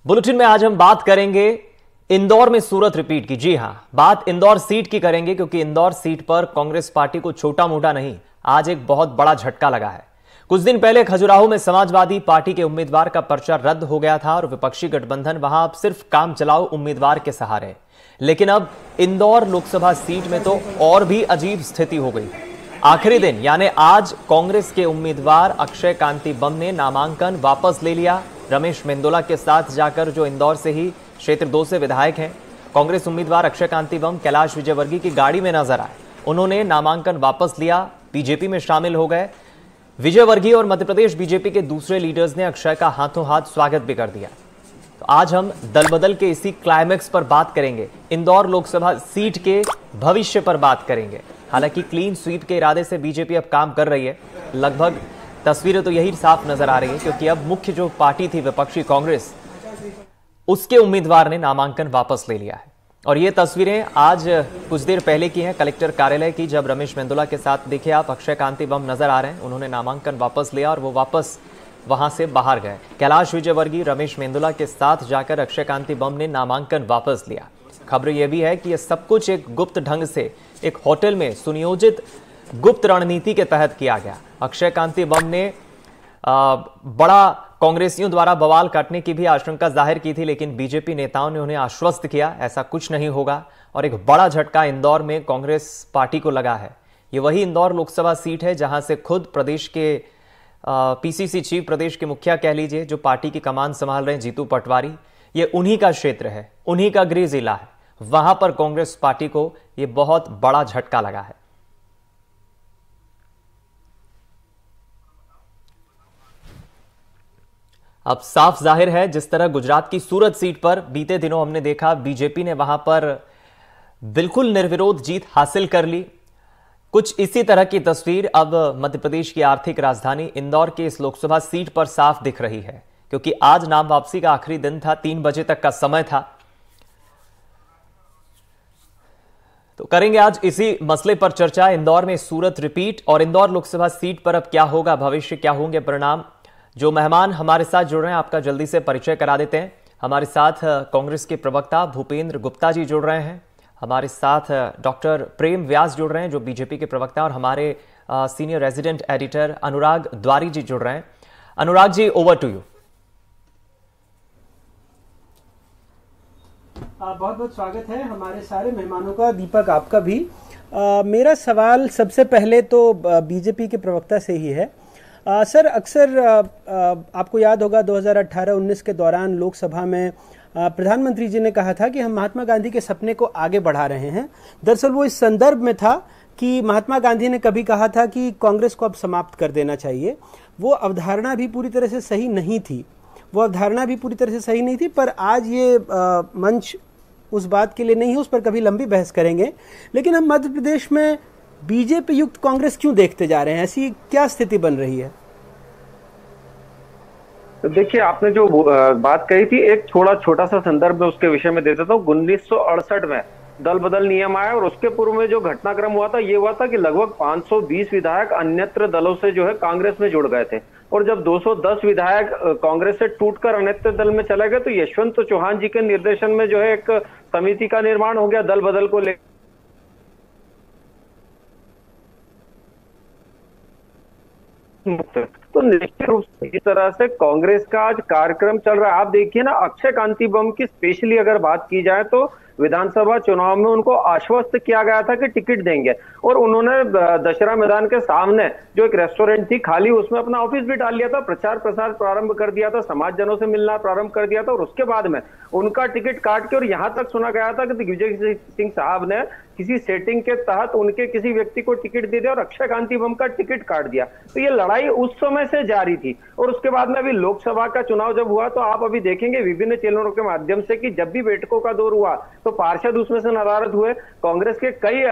Bulletin में आज हम बात करेंगे इंदौर में सूरत रिपीट की। जी हां, बात इंदौर सीट की करेंगे क्योंकि इंदौर सीट पर कांग्रेस पार्टी को छोटा मोटा नहीं, आज एक बहुत बड़ा झटका लगा है। कुछ दिन पहले खजुराहो में समाजवादी पार्टी के उम्मीदवार का पर्चा रद्द हो गया था और विपक्षी गठबंधन वहां अब सिर्फ काम चलाओ उम्मीदवार के सहारे। लेकिन अब इंदौर लोकसभा सीट में तो और भी अजीब स्थिति हो गई। आखिरी दिन यानी आज कांग्रेस के उम्मीदवार अक्षय कांति बम ने नामांकन वापस ले लिया। रमेश मेंदोला के साथ जाकर, जो इंदौर से ही क्षेत्र 2 से विधायक हैं, कांग्रेस उम्मीदवार अक्षय कांति बम कैलाश विजयवर्गीय की गाड़ी में नजर आए। उन्होंने नामांकन वापस लिया, बीजेपी में शामिल हो गए। विजयवर्गीय और मध्य प्रदेश बीजेपी के दूसरे लीडर्स ने अक्षय का हाथों हाथ स्वागत भी कर दिया। तो आज हम दल बदल के इसी क्लाइमैक्स पर बात करेंगे, इंदौर लोकसभा सीट के भविष्य पर बात करेंगे। हालांकि क्लीन स्वीप के इरादे से बीजेपी अब काम कर रही है। लगभग तस्वीरें तो यही साफ नजर आ रही है क्योंकि अब मुख्य जो पार्टी थी विपक्षी कांग्रेस, उसके उम्मीदवार ने नामांकन वापस ले लिया है। और ये तस्वीरें आज कुछ देर पहले की हैं कलेक्टर कार्यालय की, जब रमेश मेंदोला के साथ देखिए आप अक्षय कांति बम नजर आ रहे हैं। उन्होंने नामांकन वापस लिया और वो वापस वहां से बाहर गए। कैलाश विजयवर्गीय रमेश मेंदोला के साथ जाकर अक्षय कांति बम ने नामांकन वापस लिया। खबर यह भी है कि यह सब कुछ एक गुप्त ढंग से एक होटल में सुनियोजित गुप्त रणनीति के तहत किया गया। अक्षय कांति बम ने बड़ा कांग्रेसियों द्वारा बवाल काटने की भी आशंका जाहिर की थी, लेकिन बीजेपी नेताओं ने उन्हें आश्वस्त किया ऐसा कुछ नहीं होगा। और एक बड़ा झटका इंदौर में कांग्रेस पार्टी को लगा है। ये वही इंदौर लोकसभा सीट है जहां से खुद प्रदेश के पीसीसी चीफ, प्रदेश के मुखिया कह लीजिए, जो पार्टी की कमान संभाल रहे हैं, जीतू पटवारी, ये उन्हीं का क्षेत्र है, उन्हीं का गृह जिला है। वहां पर कांग्रेस पार्टी को ये बहुत बड़ा झटका लगा है। अब साफ जाहिर है, जिस तरह गुजरात की सूरत सीट पर बीते दिनों हमने देखा बीजेपी ने वहां पर बिल्कुल निर्विरोध जीत हासिल कर ली, कुछ इसी तरह की तस्वीर अब मध्य प्रदेश की आर्थिक राजधानी इंदौर के इस लोकसभा सीट पर साफ दिख रही है। क्योंकि आज नाम वापसी का आखिरी दिन था, 3 बजे तक का समय था। तो करेंगे आज इसी मसले पर चर्चा। इंदौर में सूरत रिपीट और इंदौर लोकसभा सीट पर अब क्या होगा भविष्य, क्या होंगे परिणाम। जो मेहमान हमारे साथ जुड़ रहे हैं, आपका जल्दी से परिचय करा देते हैं। हमारे साथ कांग्रेस के प्रवक्ता भूपेंद्र गुप्ता जी जुड़ रहे हैं, हमारे साथ डॉक्टर प्रेम व्यास जुड़ रहे हैं जो बीजेपी के प्रवक्ता, और हमारे सीनियर रेजिडेंट एडिटर अनुराग द्वारी जी जुड़ रहे हैं। Anurag ji, over to you. बहुत बहुत स्वागत है हमारे सारे मेहमानों का, दीपक आपका भी। मेरा सवाल सबसे पहले तो बीजेपी के प्रवक्ता से ही है। सर, अक्सर आपको याद होगा 2018-19 के दौरान लोकसभा में प्रधानमंत्री जी ने कहा था कि हम महात्मा गांधी के सपने को आगे बढ़ा रहे हैं। दरअसल वो इस संदर्भ में था कि महात्मा गांधी ने कभी कहा था कि कांग्रेस को अब समाप्त कर देना चाहिए। वो अवधारणा भी पूरी तरह से सही नहीं थी, पर आज ये मंच उस बात के लिए नहीं है, उस पर कभी लंबी बहस करेंगे। लेकिन हम मध्य प्रदेश में बीजेपी युक्त कांग्रेस क्यों देखते जा रहे हैं? ऐसी क्या स्थिति बन रही है? तो देखिए, आपने जो बात कही थी, एक छोटा सा संदर्भ में उसके विषय में दे देता हूँ। 1968 में दल बदल नियम आया और उसके पूर्व में जो घटनाक्रम हुआ था, ये हुआ था कि लगभग 520 विधायक अन्यत्र दलों से जो है कांग्रेस में जुड़ गए थे। और जब 210 विधायक कांग्रेस से टूटकर अन्यत्र दल में चले गए, तो यशवंत चौहान जी के निर्देशन में जो है एक समिति का निर्माण हो गया दल बदल को लेकर। तो निश्चित रूप से इस तरह से कांग्रेस का आज कार्यक्रम चल रहा है। आप देखिए ना, अक्षय कांति बम की स्पेशली अगर बात की जाए तो विधानसभा चुनाव में उनको आश्वस्त किया गया था कि टिकट देंगे, और उन्होंने दशहरा मैदान के सामने जो एक रेस्टोरेंट थी खाली, उसमें अपना ऑफिस भी डाल लिया था, प्रचार प्रसार प्रारंभ कर दिया था, समाजजनों से मिलना प्रारंभ कर दिया था। और उसके बाद में उनका टिकट काट के, और यहां तक सुना गया था कि दिग्विजय सिंह साहब ने किसी सेटिंग के तहत उनके किसी व्यक्ति को टिकट दे दिया और अक्षय कांति बम का टिकट काट दिया। तो ये लड़ाई उस समय से जारी थी। और उसके बाद में अभी लोकसभा का चुनाव जब हुआ, तो आप अभी देखेंगे विभिन्न चैनलों के माध्यम से कि जब भी बैठकों का दौर हुआ तो पार्षद उसमें से नाराज हुए। कांग्रेस के कई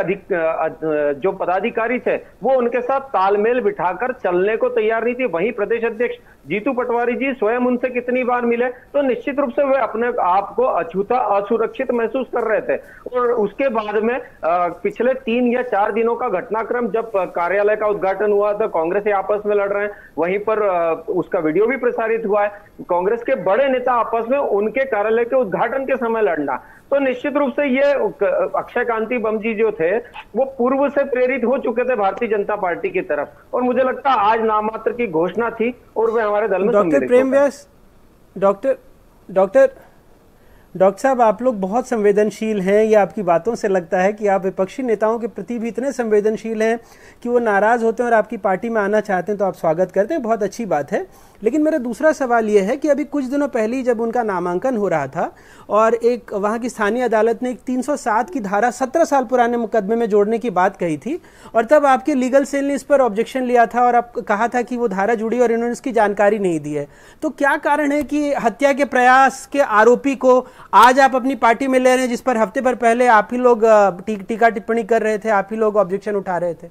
जो पदाधिकारी थे वो उनके साथ तालमेल बिठाकर चलने को तैयार नहीं थी। वहीं प्रदेश अध्यक्ष जीतू पटवारी जी स्वयं उनसे कितनी बार मिले, तो निश्चित रूप से वे अपने आप को अछूता असुरक्षित महसूस कर रहे थे। और उसके बाद में पिछले 3 या 4 दिनों का घटनाक्रम, जब कार्यालय का उद्घाटन हुआ था, कांग्रेस आपस में लड़ रहे हैं, वहीं पर उसका वीडियो भी प्रसारित हुआ है। कांग्रेस के बड़े नेता आपस में उनके कार्यालय के उद्घाटन के समय लड़ना, तो निश्चित रूप से ये अक्षय कांति बम जी जो थे वो पूर्व से प्रेरित हो चुके थे भारतीय जनता पार्टी की तरफ, और मुझे लगता है आज नामात्र की घोषणा थी और वे हमारे दल में डॉक्टर प्रेम व्यास, डॉक्टर साहब, आप लोग बहुत संवेदनशील हैं। ये आपकी बातों से लगता है कि आप विपक्षी नेताओं के प्रति भी इतने संवेदनशील हैं कि वो नाराज होते हैं और आपकी पार्टी में आना चाहते हैं तो आप स्वागत करते हैं, बहुत अच्छी बात है। लेकिन मेरा दूसरा सवाल ये है कि अभी कुछ दिनों पहले ही जब उनका नामांकन हो रहा था और एक वहाँ की स्थानीय अदालत ने एक 307 की धारा 17 साल पुराने मुकदमे में जोड़ने की बात कही थी, और तब आपके लीगल सेल ने इस पर ऑब्जेक्शन लिया था और आप कहा था कि वो धारा जुड़ी और इन्होंने इसकी जानकारी नहीं दी है। तो क्या कारण है कि हत्या के प्रयास के आरोपी को आज आप अपनी पार्टी में ले रहे हैं, जिस पर हफ्ते भर पहले आप ही लोग टीका टिप्पणी कर रहे थे, आप ही लोग ऑब्जेक्शन उठा रहे थे?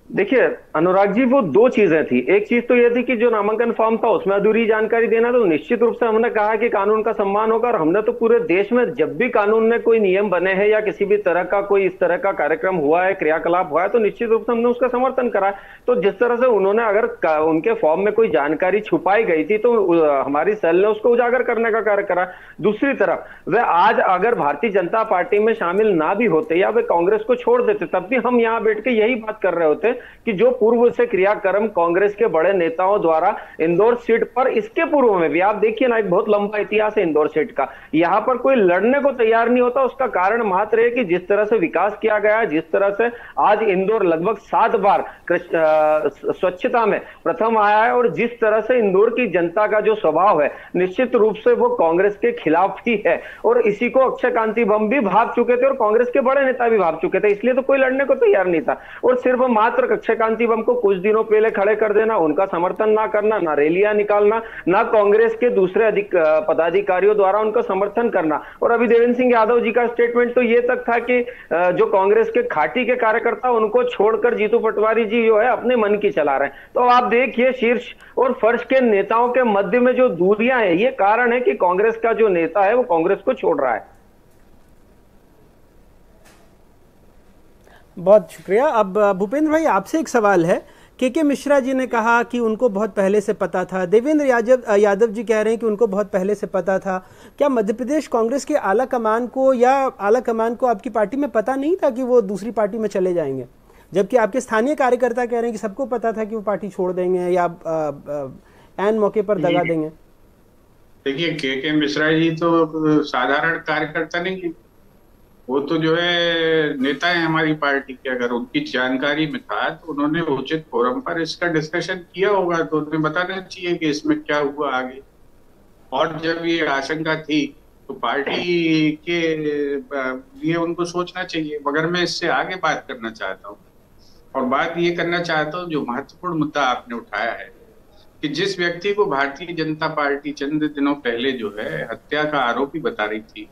देखिए अनुराग जी, वो दो चीजें थी। एक चीज तो ये थी कि जो नामांकन फॉर्म था उसमें अधूरी जानकारी देना, तो निश्चित रूप से हमने कहा कि कानून का सम्मान होगा, और हमने तो पूरे देश में जब भी कानून में कोई नियम बने हैं या किसी भी तरह का कोई इस तरह का कार्यक्रम हुआ है, क्रियाकलाप हुआ है, तो निश्चित रूप से हमने उसका समर्थन करा। तो जिस तरह से उन्होंने अगर उनके फॉर्म में कोई जानकारी छुपाई गई थी तो हमारी सेल ने उसको उजागर करने का कार्य करा। दूसरी तरफ वे आज अगर भारतीय जनता पार्टी में शामिल ना भी होते या वे कांग्रेस को छोड़ देते, तब भी हम यहाँ बैठ के यही बात कर रहे होते कि जो पूर्व से क्रियाक्रम कांग्रेस के बड़े नेताओं द्वारा इंदौर सीट पर, इसके पूर्व में भी आप देखिए ना, एक बहुत लंबा इतिहास है इंदौर सीट का, यहां पर कोई लड़ने को तैयार नहीं होता। उसका कारण मात्र है कि जिस तरह से विकास किया गया, जिस तरह से आज इंदौर लगभग 7 बार स्वच्छता में प्रथम आया है, और जिस तरह से इंदौर की जनता का जो स्वभाव है निश्चित रूप से वो कांग्रेस के खिलाफ ही है, और इसी को अक्षय कांति बम भी भाग चुके थे और कांग्रेस के बड़े नेता भी भाग चुके थे। इसलिए तो कोई लड़ने को तैयार नहीं था, और सिर्फ मात्र अक्षय कांति बम को कुछ दिनों पहले खड़े कर देना, उनका समर्थन ना करना, ना रैलियां निकालना, ना कांग्रेस के दूसरे पदाधिकारियों द्वारा उनका समर्थन करना। और अभी देवेंद्र सिंह यादव जी का स्टेटमेंट तो ये तक था कि जो कांग्रेस के खाटी के कार्यकर्ता उनको छोड़कर जीतू पटवारी जी जो है अपने मन की चला रहे हैं। तो आप देखिए शीर्ष और फर्श के नेताओं के मध्य में जो दूरियां हैं, ये कारण है कि कांग्रेस का जो नेता है वो कांग्रेस को छोड़ रहा है। बहुत शुक्रिया। अब भूपेंद्र भाई, आपसे एक सवाल है। के मिश्रा जी ने कहा कि उनको बहुत पहले से पता था, देवेंद्र यादव जी कह रहे हैं कि उनको बहुत पहले से पता था। क्या मध्य प्रदेश कांग्रेस के आला कमान को आपकी पार्टी में पता नहीं था कि वो दूसरी पार्टी में चले जाएंगे, जबकि आपके स्थानीय कार्यकर्ता कह रहे हैं कि सबको पता था कि वो पार्टी छोड़ देंगे या ऐन मौके पर दगा देंगे? देखिए, के मिश्रा जी तो साधारण कार्यकर्ता नहीं, वो तो जो है नेता है हमारी पार्टी के। अगर उनकी जानकारी में था तो उन्होंने उचित फोरम पर इसका डिस्कशन किया होगा, तो उन्हें बताना चाहिए कि इसमें क्या हुआ आगे। और जब ये आशंका थी तो पार्टी के लिए उनको सोचना चाहिए। मगर मैं इससे आगे बात करना चाहता हूँ, और बात ये करना चाहता हूँ जो महत्वपूर्ण मुद्दा आपने उठाया है कि जिस व्यक्ति को भारतीय जनता पार्टी चंद दिनों पहले जो है हत्या का आरोपी बता रही थी,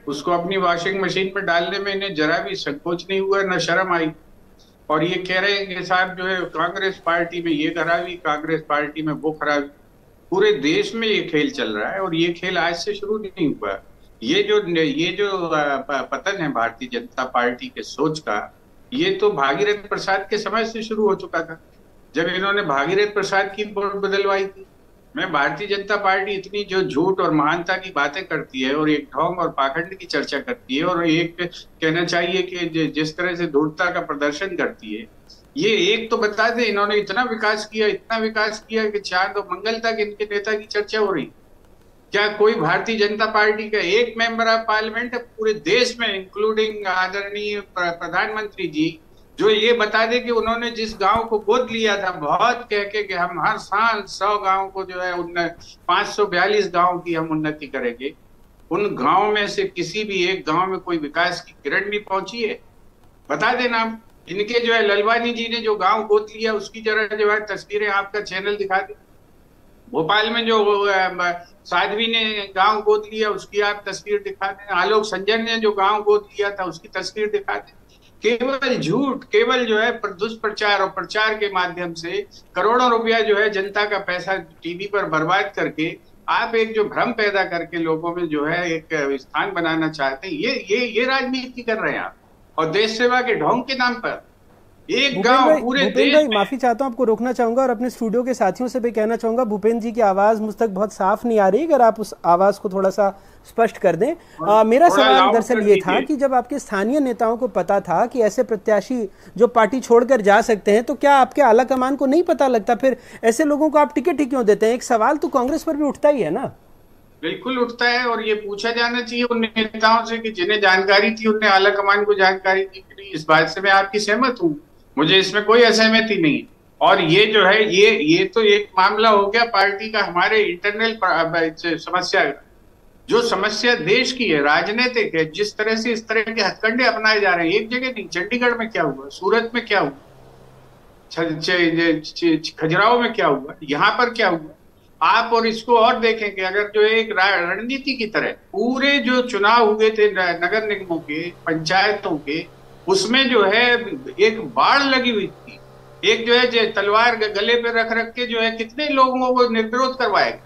उसको अपनी वॉशिंग मशीन पर डालने में इन्हें जरा भी संकोच नहीं हुआ, न शर्म आई। और ये कह रहे हैं कि साहब जो है कांग्रेस पार्टी में ये खराबी, कांग्रेस पार्टी में वो खराबी। पूरे देश में ये खेल चल रहा है, और ये खेल आज से शुरू नहीं हुआ। ये जो पतन है भारतीय जनता पार्टी के सोच का, ये तो भागीरथ प्रसाद के समय से शुरू हो चुका था, जब इन्होंने भागीरथ प्रसाद की वोट बदलवाई थी। मैं भारतीय जनता पार्टी इतनी जो झूठ और महानता की बातें करती है और एक ढोंग और पाखंड की चर्चा करती है, और एक कहना चाहिए कि जिस तरह से धूर्तता का प्रदर्शन करती है, ये एक तो बता दे इन्होंने इतना विकास किया कि चांद और मंगल तक इनके नेता की चर्चा हो रही। क्या कोई भारतीय जनता पार्टी का एक मेंबर ऑफ पार्लियामेंट पूरे देश में, इंक्लूडिंग आदरणीय प्रधानमंत्री जी, जो ये बता दे कि उन्होंने जिस गांव को गोद लिया था बहुत कह के कि हम हर साल 100 गांव को जो है 542 गांव की हम उन्नति करेंगे, उन गांव में से किसी भी एक गांव में कोई विकास की किरण नहीं पहुंची है? बता देना। इनके जो है ललवानी जी ने जो गांव गोद लिया उसकी जरा जो है तस्वीरें आपका चैनल दिखा दे। भोपाल में जो साध्वी ने गांव गोद लिया उसकी आप तस्वीर दिखा दें। आलोक संजन ने जो गांव गोद लिया था उसकी तस्वीर दिखा दें। केवल झूठ, केवल जो है दुष्प्रचार और प्रचार के माध्यम से करोड़ों रुपया जो है जनता का पैसा टीवी पर बर्बाद करके आप एक जो भ्रम पैदा करके लोगों में जो है एक स्थान बनाना चाहते हैं, ये राजनीति कर रहे हैं आप। और देश सेवा के ढोंग के नाम पर एक गांव पूरे देश में। माफी चाहता हूं, आपको रोकना चाहूंगा और अपने स्टूडियो के साथियों से भी कहना चाहूंगा, भूपेंद्र जी की आवाज मुझ तक बहुत साफ नहीं आ रही, अगर आप उस आवाज को थोड़ा सा स्पष्ट कर दें। मेरा सवाल दरअसल ये था कि जब आपके स्थानीय नेताओं को पता था कि ऐसे प्रत्याशी जो पार्टी छोड़कर जा सकते हैं, तो क्या आपके आला कमान को नहीं पता लगता? फिर ऐसे लोगों को आप टिकट ही क्यों देते हैं? एक सवाल तो कांग्रेस पर भी उठता ही है ना। बिल्कुल उठता है, और ये पूछा जाना चाहिए उन नेताओं से कि जिन्हें जानकारी थी उन्हें आला कमान को जानकारी थी कि नहीं। इस बात से मैं आपकी सहमत हूँ, मुझे इसमें कोई असहमति नहीं। और ये जो है ये तो एक मामला हो गया पार्टी का, हमारे इंटरनल समस्या, जो समस्या देश की है, राजनीतिक है। जिस तरह से इस तरह के हथकंडे अपनाए जा रहे हैं, एक जगह नहीं, चंडीगढ़ में क्या हुआ, सूरत में क्या हुआ, खजुराहो में क्या हुआ, यहाँ पर क्या हुआ, आप और इसको और देखेंगे। अगर जो एक रणनीति की तरह पूरे जो चुनाव हुए थे नगर निगमों के, पंचायतों के, उसमें जो है एक बाढ़ लगी हुई थी। एक जो है तलवार गले पे रख के जो है कितने लोगों को निर्विरोध करवाएगा।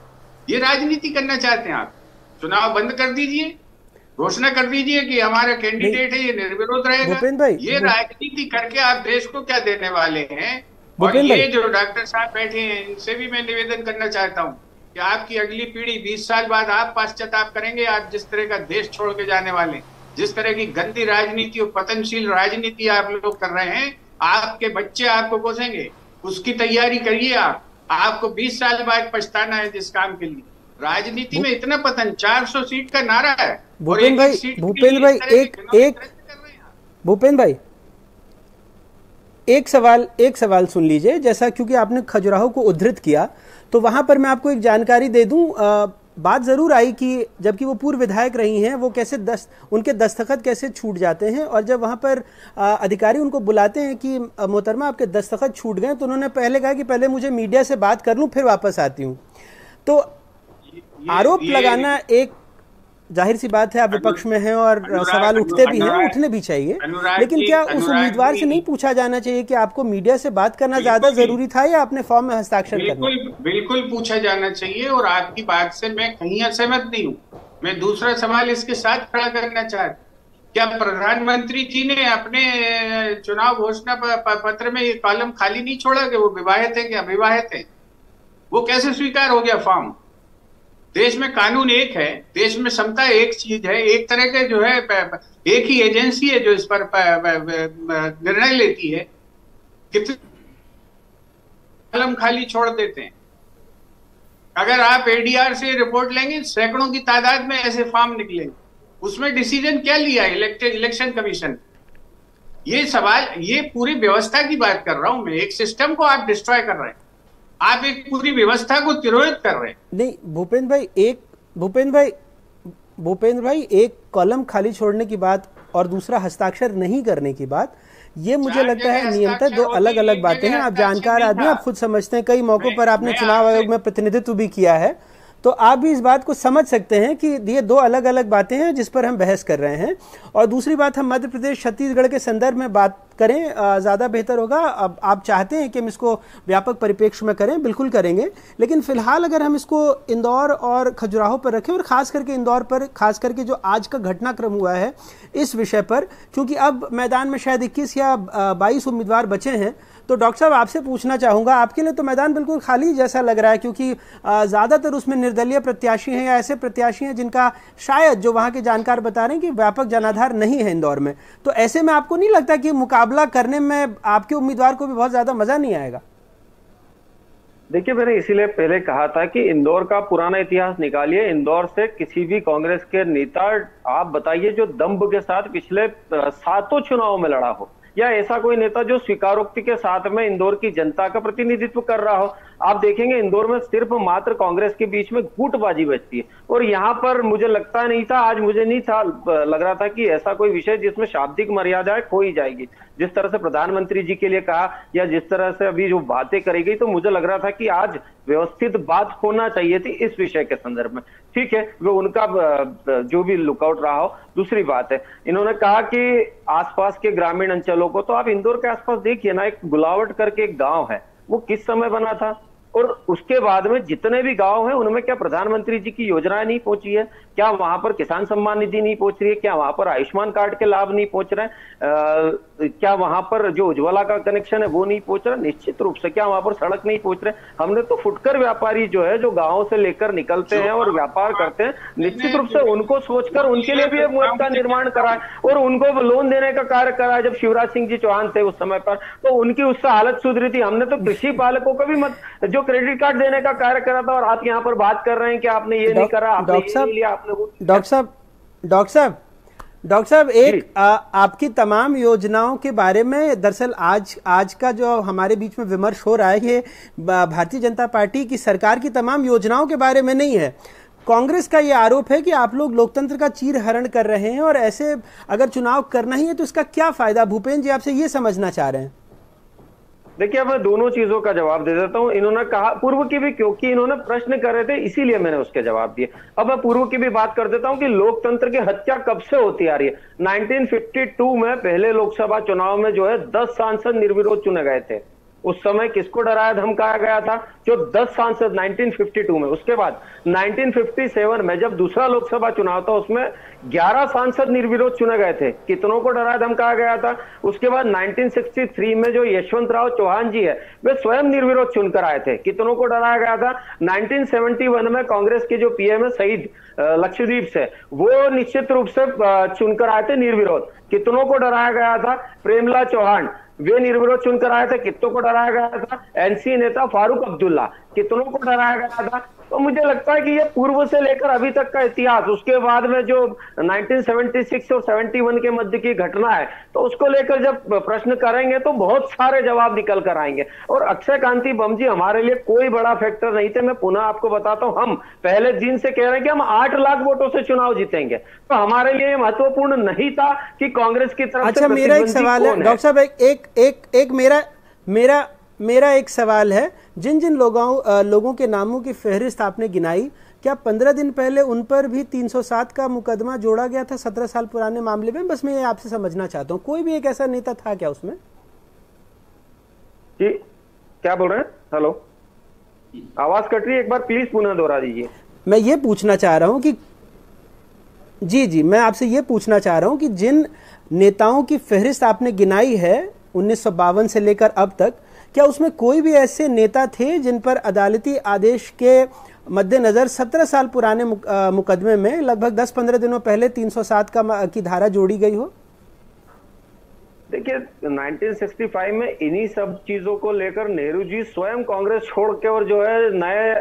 ये राजनीति करना चाहते हैं आप? चुनाव बंद कर दीजिए, घोषणा कर दीजिए कि हमारा कैंडिडेट है, ये निर्विरोध रहेगा। ये राजनीति करके आप देश को क्या देने वाले हैं? और ये जो डॉक्टर साहब बैठे हैं, इनसे भी मैं निवेदन करना चाहता हूँ कि आपकी अगली पीढ़ी 20 साल बाद आप पश्चाताप करेंगे। आप जिस तरह का देश छोड़ के जाने वाले, जिस तरह की गंदी राजनीति और पतनशील राजनीति आप लोग कर रहे हैं, आपके बच्चे आपको कोसेंगे। उसकी तैयारी करिए आप। आपको 20 साल बाद पछताना है जिस काम के लिए। राजनीति में इतना पतन, 400 सीट का नारा है। भूपेंद्र भाई एक सवाल सुन लीजिए। जैसा क्योंकि आपने खजुराहो को उद्धृत किया, तो वहां पर मैं आपको एक जानकारी दे दूं। बात जरूर आई कि जबकि वो पूर्व विधायक रही हैं, वो कैसे उनके दस्तखत कैसे छूट जाते हैं, और जब वहां पर अधिकारी उनको बुलाते हैं कि मोहतरमा आपके दस्तखत छूट गए, तो उन्होंने पहले कहा कि पहले मुझे मीडिया से बात कर लूं फिर वापस आती हूं। तो आरोप लगाना एक जाहिर सी बात है, आप विपक्ष में हैं और सवाल उठते भी हैं, उठने भी चाहिए, लेकिन क्या उस उम्मीदवार से नहीं पूछा जाना चाहिए कि आपको मीडिया से बात करना ज्यादा जरूरी था या अपने फॉर्म में हस्ताक्षर करना? बिल्कुल पूछा जाना चाहिए, और आपकी बात से मैं कहीं असहमत नहीं हूँ। मैं दूसरा सवाल इसके साथ खड़ा करना चाहता, क्या प्रधानमंत्री जी ने अपने चुनाव घोषणा पत्र में ये कॉलम खाली नहीं छोड़ा कि वो विवाहित है कि अविवाहित है? वो कैसे स्वीकार हो गया फॉर्म? देश में कानून एक है, देश में समता एक चीज है, एक तरह के जो है एक ही एजेंसी है जो इस पर निर्णय लेती है। कितने कलम खाली छोड़ देते हैं। अगर आप एडीआर से रिपोर्ट लेंगे, सैकड़ों की तादाद में ऐसे फॉर्म निकलेंगे। उसमें डिसीजन क्या लिया इलेक्शन कमीशन? ये सवाल, ये पूरी व्यवस्था की बात कर रहा हूं मैं। एक सिस्टम को आप डिस्ट्रॉय कर रहे हैं, आप एक पूरी व्यवस्था को तिरोहित कर रहे हैं। नहीं भूपेंद्र भाई, एक कॉलम खाली छोड़ने की बात और दूसरा हस्ताक्षर नहीं करने की बात, ये मुझे लगता है नियंत्रण दो अलग अलग बातें हैं। आप जानकार आदमी, आप खुद समझते हैं, कई मौकों पर आपने चुनाव आयोग में प्रतिनिधित्व भी किया है, तो आप भी इस बात को समझ सकते हैं कि ये दो अलग अलग बातें हैं जिस पर हम बहस कर रहे हैं। और दूसरी बात, हम मध्य प्रदेश छत्तीसगढ़ के संदर्भ में बात करें, ज़्यादा बेहतर होगा। अब आप चाहते हैं कि हम इसको व्यापक परिप्रेक्ष्य में करें, बिल्कुल करेंगे, लेकिन फिलहाल अगर हम इसको इंदौर और खजुराहो पर रखें, और खास करके इंदौर पर, खास करके जो आज का घटनाक्रम हुआ है इस विषय पर, क्योंकि अब मैदान में शायद 21 या 22 उम्मीदवार बचे हैं, तो डॉक्टर साहब आपसे पूछना चाहूंगा, आपके लिए तो मैदान बिल्कुल खाली जैसा लग रहा है, क्योंकि ज़्यादातर उसमें निर्दलीय प्रत्याशी हैं या ऐसे प्रत्याशी हैं जिनका शायद, जो वहां के जानकार बता रहे हैं कि व्यापक जनाधार नहीं है इंदौर में। तो ऐसे में आपको नहीं लगता कि मुकाबला करने में आपके उम्मीदवार को भी बहुत ज्यादा मजा नहीं आएगा? देखिए, मैंने इसीलिए पहले कहा था कि इंदौर का पुराना इतिहास निकालिए। इंदौर से किसी भी कांग्रेस के नेता आप बताइए जो दम्भ के साथ पिछले 7 चुनावों में लड़ा हो, या ऐसा कोई नेता जो स्वीकारोक्ति के साथ में इंदौर की जनता का प्रतिनिधित्व कर रहा हो। आप देखेंगे इंदौर में सिर्फ मात्र कांग्रेस के बीच में गुटबाजी बचती है, और यहाँ पर मुझे लगता नहीं था, आज मुझे नहीं था लग रहा था कि ऐसा कोई विषय जिसमें शाब्दिक मर्यादाएं खोई जाएगी। जिस तरह से प्रधानमंत्री जी के लिए कहा, या जिस तरह से अभी जो बातें करी गई, तो मुझे लग रहा था कि आज व्यवस्थित बात होना चाहिए थी इस विषय के संदर्भ में। ठीक है, वो उनका जो भी लुकआउट रहा हो, दूसरी बात है। इन्होंने कहा कि आसपास के ग्रामीण अंचलों को, तो आप इंदौर के आसपास देखिए ना, एक गुलावट करके एक गांव है, वो किस समय बना था और उसके बाद में जितने भी गांव हैं उनमें क्या प्रधानमंत्री जी की योजनाएं नहीं पहुंची है? क्या वहां पर किसान सम्मान निधि नहीं पहुंच रही है? क्या वहां पर आयुष्मान कार्ड के लाभ नहीं पहुंच रहे हैं? क्या वहां पर जो उज्ज्वला का कनेक्शन है वो नहीं पहुंच रहा? निश्चित रूप से क्या वहां पर सड़क नहीं पहुंच रहे? हमने तो फुटकर व्यापारी जो है, जो गांव से लेकर निकलते हैं और व्यापार करते हैं, निश्चित रूप से उनको सोचकर उनके लिए भी एक मुहूर्त का निर्माण कराए और उनको लोन देने का कार्य करा। जब शिवराज सिंह जी चौहान थे उस समय पर, तो उनकी उससे हालत सुधरी थी। हमने तो कृषि पालकों को भी जो क्रेडिट कार्ड देने का कार्य करा था, और आप यहाँ पर बात कर रहे हैं कि आपने ये नहीं करा, आपने ये नहीं लिया, आपने वो। डॉक्टर साहब एक आपकी तमाम योजनाओं के बारे में दरअसल आज का जो हमारे बीच में विमर्श हो रहा है, ये भारतीय जनता पार्टी की सरकार की तमाम योजनाओं के बारे में नहीं है। कांग्रेस का ये आरोप है कि आप लोग लोकतंत्र का चीरहरण कर रहे हैं, और ऐसे अगर चुनाव करना ही है तो इसका क्या फायदा? भूपेंद्र जी आपसे ये समझना चाह रहे हैं। देखिए, अब मैं दोनों चीजों का जवाब दे देता हूं। इन्होंने कहा पूर्व की भी, क्योंकि इन्होंने प्रश्न कर रहे थे इसीलिए मैंने उसके जवाब दिए। अब मैं पूर्व की भी बात कर देता हूं कि लोकतंत्र की हत्या कब से होती आ रही है। 1952 में पहले लोकसभा चुनाव में जो है 10 सांसद निर्विरोध चुने गए थे। उस समय किसको डराया धमकाया गया था? जो 10 सांसद 1952 में। उसके बाद 1957 में जब दूसरा लोकसभा चुनाव था, उसमें 11 सांसद निर्विरोध चुने गए थे। कितनों को डराया धमकाया गया था? उसके बाद 1963 में जो यशवंत राव चौहान जी है, वे स्वयं निर्विरोध चुनकर आए थे। कितनों को डराया गया था? 1971 में कांग्रेस के जो पीएम है शहीद लक्षद्वीप से, वो निश्चित रूप से चुनकर आए थे निर्विरोध। कितनों को डराया गया था? प्रेमलाल चौहान, वे निर्विरोध चुनकर आए थे। कितनों को डराया गया था? एनसी नेता फारूक अब्दुल्ला, कितनों को डराया गया था? तो मुझे लगता है कि ये पूर्व से लेकर अभी तक का इतिहास, उसके बाद में जो 1976 और 71 के मध्य की घटना है, तो उसको लेकर जब प्रश्न करेंगे तो बहुत सारे जवाब निकल कर आएंगे। और अक्षय कांति बम जी हमारे लिए कोई बड़ा फैक्टर नहीं थे। मैं पुनः आपको बताता हूं, हम पहले दिन से कह रहे हैं कि हम 8 लाख वोटों से चुनाव जीतेंगे, तो हमारे लिए महत्वपूर्ण नहीं था कि कांग्रेस की तरफ अच्छा, मेरा एक सवाल है डॉक्टर साहब, मेरा एक सवाल है। जिन जिन लोगों के नामों की फहरिस्त आपने गिनाई, क्या 15 दिन पहले उन पर भी 307 का मुकदमा जोड़ा गया था 17 साल पुराने मामले में? बस मैं आपसे समझना चाहता हूं, कोई भी एक ऐसा नेता था क्या उसमें? जी, क्या बोल रहे हैं? हेलो, आवाज कट रही है, एक बार प्लीज पुनः दोहरा दीजिए। मैं ये पूछना चाह रहा हूं कि जी, मैं आपसे ये पूछना चाह रहा हूं कि जिन नेताओं की फहरिस्त आपने गिनाई है 1952 से लेकर अब तक, क्या उसमें कोई भी ऐसे नेता थे जिन पर अदालती आदेश के मद्देनजर 17 साल पुराने मुकदमे में लगभग 10-15 दिनों पहले 307 की धारा जोड़ी गई हो? देखिए, 1965 में इन्हीं सब चीजों को लेकर नेहरू जी स्वयं कांग्रेस छोड़ के और जो है नए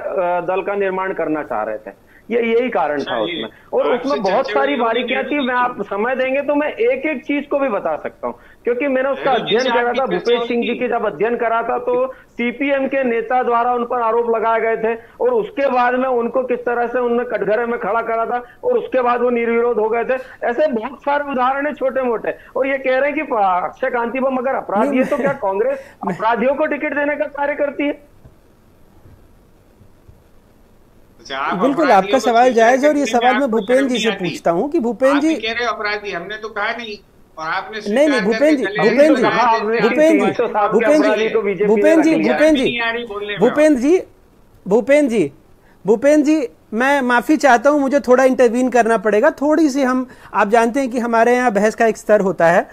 दल का निर्माण करना चाह रहे थे। यही कारण था उसमें, और उसमें बहुत सारी बारीकियां थी। मैं, आप समय देंगे तो मैं एक एक चीज को भी बता सकता हूं, क्योंकि मैंने उसका अध्ययन करा था। भूपेश सिंह जी की जब अध्ययन करा था तो सीपीएम के नेता द्वारा उन पर आरोप लगाए गए थे, और उसके बाद में उनको किस तरह से उन्होंने कटघरे में खड़ा करा था, और उसके बाद वो निर्विरोध हो गए थे। ऐसे बहुत सारे उदाहरण है छोटे मोटे। और ये कह रहे हैं कि अक्षय कांति बम अगर अपराधी है तो क्या कांग्रेस अपराधियों को टिकट देने का कार्य करती है? बिल्कुल, आपका सवाल जायज है, और ये सवाल मैं भूपेंद्र जी से पूछता हूँ कि भूपेंद्र जी कह रहे अपराधी, हमने तो कहा नहीं, और आपने नहीं, भूपेंद्र जी, मैं माफी चाहता हूं, मुझे थोड़ा इंटरवीन करना पड़ेगा। थोड़ी सी आप जानते हैं कि हमारे यहाँ बहस का एक स्तर होता है।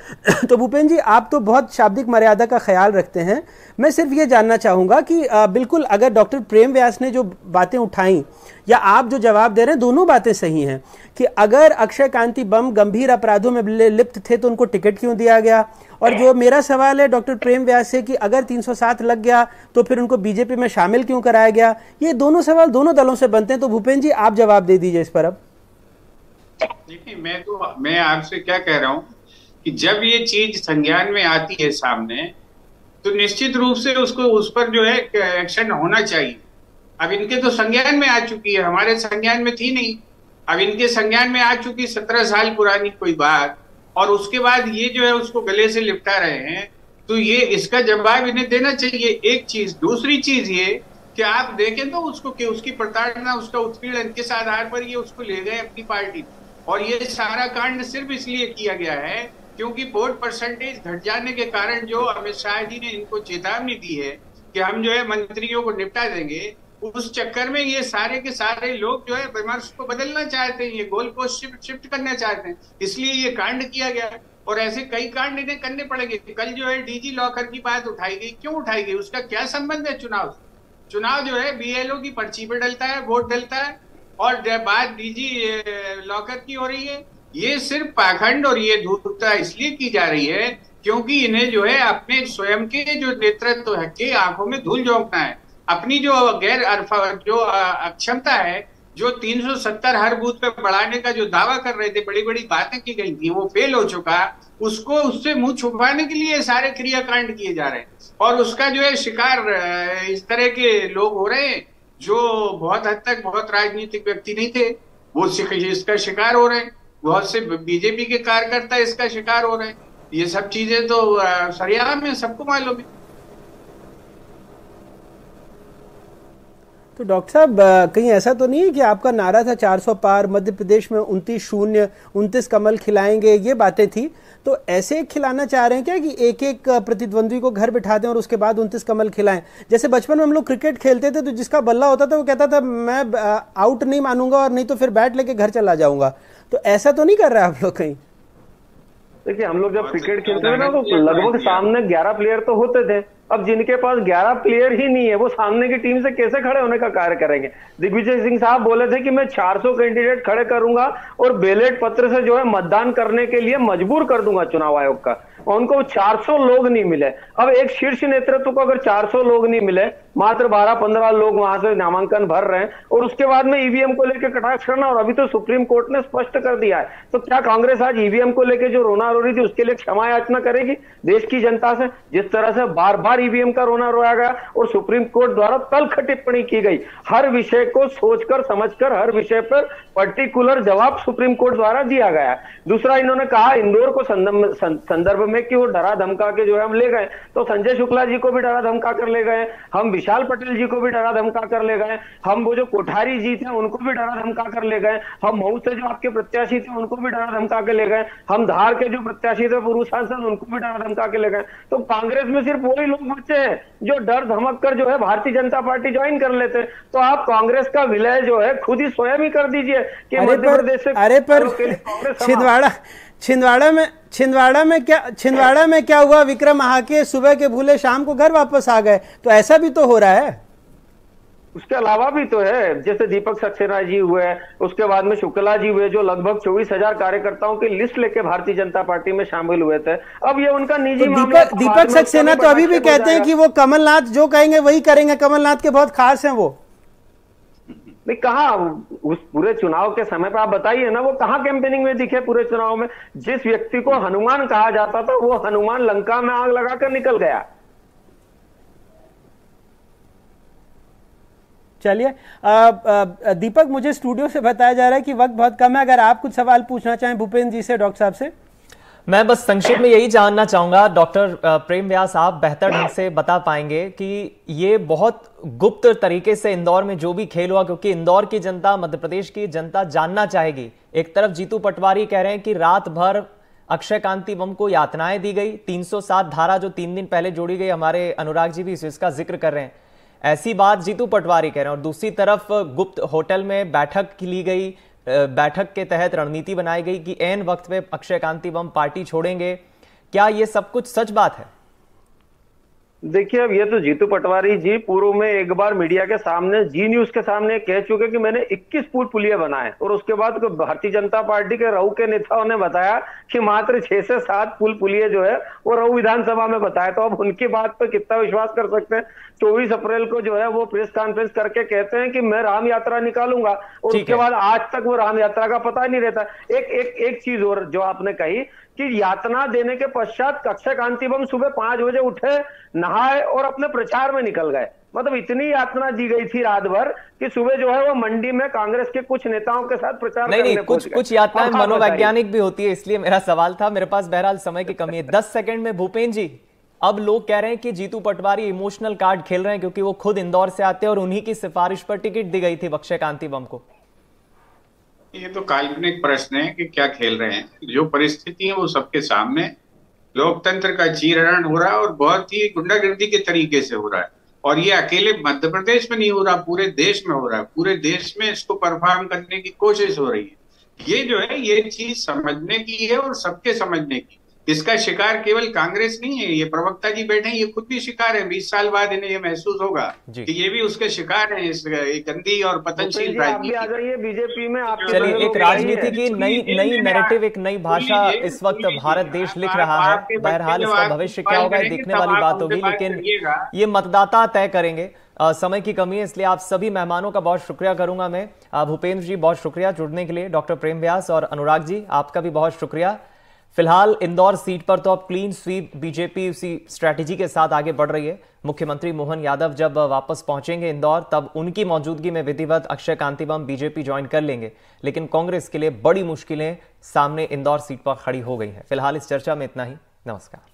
तो भूपेंद्र जी, आप तो बहुत शाब्दिक मर्यादा का ख्याल रखते हैं। मैं सिर्फ ये जानना चाहूंगा कि बिल्कुल अगर डॉक्टर प्रेम व्यास ने जो बातें उठाई या आप जो जवाब दे रहे हैं, दोनों बातें सही हैं कि अगर अक्षय कांति बम गंभीर अपराधों में लिप्त थे तो उनको टिकट क्यों दिया गया? और जो मेरा सवाल है डॉक्टर प्रेम व्यास से कि अगर 307 लग गया तो फिर उनको बीजेपी में शामिल क्यों कराया गया? ये दोनों सवाल दोनों दलों से बनते हैं। तो भूपेंद्र जी, आप जवाब दे दीजिए इस पर। अब देखिए, मैं आपसे क्या कह रहा हूँ कि जब ये चीज संज्ञान में आती है सामने, तो निश्चित रूप से उसको उस पर जो है एक्शन होना चाहिए। अब इनके तो संज्ञान में आ चुकी है, हमारे संज्ञान में थी नहीं। अब इनके संज्ञान में आ चुकी 17 साल पुरानी कोई बात, और उसके बाद ये जो है उसको गले से लिपटा रहे हैं, तो ये इसका जवाब इन्हें देना चाहिए। एक चीज। दूसरी चीज ये कि आप देखें तो उसको कि उसकी प्रताड़ना, उसका उत्पीड़न किस आधार पर ये उसको ले गए अपनी पार्टी, और ये सारा कांड सिर्फ इसलिए किया गया है क्योंकि वोट परसेंटेज घट जाने के कारण जो अमित शाह जी ने इनको चेतावनी दी है कि हम जो है मंत्रियों को निपटा देंगे, उस चक्कर में ये सारे के सारे लोग जो है विमर्श को बदलना चाहते हैं, ये गोल पोस्ट शिफ्ट करना चाहते हैं, इसलिए ये कांड किया गया। और ऐसे कई कांड इन्हें करने पड़ेंगे। कल जो है डीजी लॉकर की बात उठाई गई, क्यों उठाई गई, उसका क्या संबंध है चुनाव से? चुनाव जो है बीएलओ की पर्ची पे डलता है, वोट डलता है, और बात डीजी लॉकर की हो रही है। ये सिर्फ पाखंड और ये धूर्तता इसलिए की जा रही है क्योंकि इन्हें जो है अपने स्वयं के जो नेतृत्व है के आंखों में धूल झोंकना है। अपनी जो जो अक्षमता है, जो 370 हर बूथ पे बढ़ाने का जो दावा कर रहे थे, बड़ी बड़ी बातें की गई थी, वो फेल हो चुका। उसको उससे मुंह छुपाने के लिए सारे क्रियाकांड किए जा रहे हैं, और उसका जो है शिकार इस तरह के लोग हो रहे हैं जो बहुत हद तक बहुत राजनीतिक व्यक्ति नहीं थे, वो इसका शिकार हो रहे हैं। बहुत से बीजेपी के कार्यकर्ता इसका शिकार हो रहे हैं। ये सब चीजें तो सरेआम है, सबको मालूम है। तो डॉक्टर साहब, कहीं ऐसा तो नहीं है कि आपका नारा था 400 पार, मध्य प्रदेश में 29-0, 29 कमल खिलाएंगे, ये बातें थी, तो ऐसे खिलाना चाह रहे हैं क्या कि एक एक प्रतिद्वंद्वी को घर बिठा दें और उसके बाद 29 कमल खिलाएं? जैसे बचपन में हम लोग क्रिकेट खेलते थे तो जिसका बल्ला होता था वो कहता था मैं आउट नहीं मानूंगा और नहीं तो फिर बैट लेके घर चला जाऊंगा, तो ऐसा तो नहीं कर रहे आप लोग कहीं? देखिए, हम लोग जब क्रिकेट खेलते थे ना तो लगभग सामने 11 प्लेयर तो होते थे। अब जिनके पास 11 प्लेयर ही नहीं है, वो सामने की टीम से कैसे खड़े होने का कार्य करेंगे? दिग्विजय सिंह साहब बोले थे कि मैं 400 कैंडिडेट खड़े करूंगा और बैलेट पत्र से जो है मतदान करने के लिए मजबूर कर दूंगा चुनाव आयोग का, और उनको 400 लोग नहीं मिले। अब एक शीर्ष नेतृत्व को अगर 400 लोग नहीं मिले, मात्र 12-15 लोग वहां से नामांकन भर रहे हैं, और उसके बाद में ईवीएम को लेकर कटाक्ष करना, और अभी तो सुप्रीम कोर्ट ने स्पष्ट कर दिया है। तो क्या कांग्रेस आज ईवीएम को लेकर जो रोना रो रही थी उसके लिए क्षमा याचना करेगी देश की जनता से? जिस तरह से बार बार ईवीएम का रोना रोया गया और सुप्रीम कोर्ट द्वारा तल्ख टिप्पणी की गई, हर विषय को सोचकर समझकर हर विषय पर पर्टिकुलर जवाब सुप्रीम कोर्ट द्वारा दिया गया। दूसरा, इन्होंने कहा इंदौर को संदर्भ में कि वो डरा धमका के जो है हम ले गए, तो संजय शुक्ला जी को भी डरा धमका कर ले गए, हम विशाल पटेल जी को भी डरा धमका कर ले गए, हम वो जो कोठारी जी थे उनको भी डरा धमका कर ले गए, हम मऊ से जो आपके प्रत्याशी थे उनको भी डरा धमका के ले गए, हम धार के जो प्रत्याशी थे पूर्व सांसद उनको भी डरा धमका के ले गए। तो कांग्रेस में सिर्फ वही लोग बचे हैं जो डर धमक कर जो है भारतीय जनता पार्टी ज्वाइन कर लेते। तो आप कांग्रेस का विलय जो है खुद ही स्वयं ही कर दीजिए कि मध्य प्रदेश से। अरे पर छिंदवाड़ा में क्या हुआ? विक्रम आके सुबह के भूले शाम को घर वापस आ गए, तो ऐसा भी तो हो रहा है। उसके अलावा भी तो है, जैसे दीपक सक्सेना जी हुए, उसके बाद में शुक्ला जी हुए, जो लगभग 24,000 कार्यकर्ताओं की लिस्ट लेके भारतीय जनता पार्टी में शामिल हुए थे। अब ये उनका निजी मामला। दीपक सक्सेना तो अभी भी कहते हैं कि वो कमलनाथ जो कहेंगे वही करेंगे, कमलनाथ के बहुत खास हैं वो। नहीं, कहा उस पूरे चुनाव के समय पर आप बताइए ना, वो कहां कैंपेनिंग में दिखे पूरे चुनाव में? जिस व्यक्ति को हनुमान कहा जाता था वो हनुमान लंका में आग लगाकर निकल गया। चलिए, दीपक, मुझे स्टूडियो से बताया जा रहा है कि वक्त बहुत कम है, अगर आप कुछ सवाल पूछना चाहें भूपेंद्र जी से, डॉक्टर साहब से। मैं बस संक्षेप में यही जानना चाहूंगा डॉक्टर प्रेम व्यास, आप बेहतर ढंग से बता पाएंगे कि ये बहुत गुप्त तरीके से इंदौर में जो भी खेल हुआ, क्योंकि इंदौर की जनता, मध्य प्रदेश की जनता जानना चाहेगी। एक तरफ जीतू पटवारी कह रहे हैं कि रात भर अक्षय कांति बम को यातनाएं दी गई, 307 धारा जो 3 दिन पहले जोड़ी गई, हमारे अनुराग जी भी इसका जिक्र कर रहे हैं, ऐसी बात जीतू पटवारी कह रहे हैं। और दूसरी तरफ गुप्त होटल में बैठक ली गई, बैठक के तहत रणनीति बनाई गई कि ऐन वक्त पे अक्षय कांति बम पार्टी छोड़ेंगे। क्या ये सब कुछ सच बात है? देखिए, अब ये तो जीतू पटवारी जी पूर्व में एक बार मीडिया के सामने, जी न्यूज के सामने कह चुके कि मैंने 21 पुल पुलिये बनाए, और उसके बाद भारतीय जनता पार्टी के रहू के नेताओं ने बताया कि मात्र 6 से 7 पुल पुलिये जो है वो रहू विधानसभा में बताया। तो अब उनकी बात पर कितना विश्वास कर सकते हैं? 24 अप्रैल को जो है वो प्रेस कॉन्फ्रेंस करके कहते हैं कि मैं राम यात्रा निकालूंगा, और उसके बाद आज तक वो राम यात्रा का पता नहीं रहता। एक चीज और जो आपने कही कि यातना देने के पश्चात अक्षय कांति बम सुबह 5 बजे उठे, नहाए और अपने प्रचार में निकल गए। मतलब इतनी यातना दी गई थी रात भर कि सुबह जो है वो मंडी में कांग्रेस के कुछ नेताओं के साथ प्रचार नहीं, कुछ यात्राएं मनोवैज्ञानिक भी होती है, इसलिए मेरा सवाल था। मेरे पास बहरहाल समय की कमी है। 10 सेकंड में भूपेंद्र जी, अब लोग कह रहे हैं कि जीतू पटवारी इमोशनल कार्ड खेल रहे हैं क्योंकि वो खुद इंदौर से आते हैं और उन्हीं की सिफारिश पर टिकट दी गई थी अक्षय कांति बम को। ये तो काल्पनिक प्रश्न है कि क्या खेल रहे हैं। जो परिस्थिति है वो सबके सामने, लोकतंत्र का चीरहरण हो रहा है और बहुत ही गुंडागर्दी के तरीके से हो रहा है। और ये अकेले मध्य प्रदेश में नहीं हो रहा, पूरे देश में हो रहा है। पूरे देश में इसको परफॉर्म करने की कोशिश हो रही है। ये जो है ये चीज समझने की है और सबके समझने की। इसका शिकार केवल कांग्रेस नहीं है, ये प्रवक्ता जी बैठे हैं, ये खुद भी शिकार है। 20 साल बाद इन्हें ये महसूस होगा कि ये भी उसके शिकार हैं इस गंदी और पतनशील राजनीति। आ जाइए बीजेपी में। आप चलिए, एक राजनीति की नई नैरेटिव, एक नई भाषा इस वक्त भारत देश लिख रहा है। बहरहाल इसका भविष्य क्या होगा देखने वाली बात होगी, लेकिन ये मतदाता तय करेंगे। समय की कमी है, इसलिए आप सभी मेहमानों का बहुत शुक्रिया करूंगा मैं। भूपेंद्र जी बहुत शुक्रिया जुड़ने के लिए, डॉक्टर प्रेम व्यास और अनुराग जी आपका भी बहुत शुक्रिया। फिलहाल इंदौर सीट पर तो अब क्लीन स्वीप बीजेपी उसी स्ट्रैटेजी के साथ आगे बढ़ रही है। मुख्यमंत्री मोहन यादव जब वापस पहुंचेंगे इंदौर, तब उनकी मौजूदगी में विधिवत अक्षय कांतिबम बीजेपी ज्वाइन कर लेंगे। लेकिन कांग्रेस के लिए बड़ी मुश्किलें सामने इंदौर सीट पर खड़ी हो गई हैं। फिलहाल इस चर्चा में इतना ही। नमस्कार।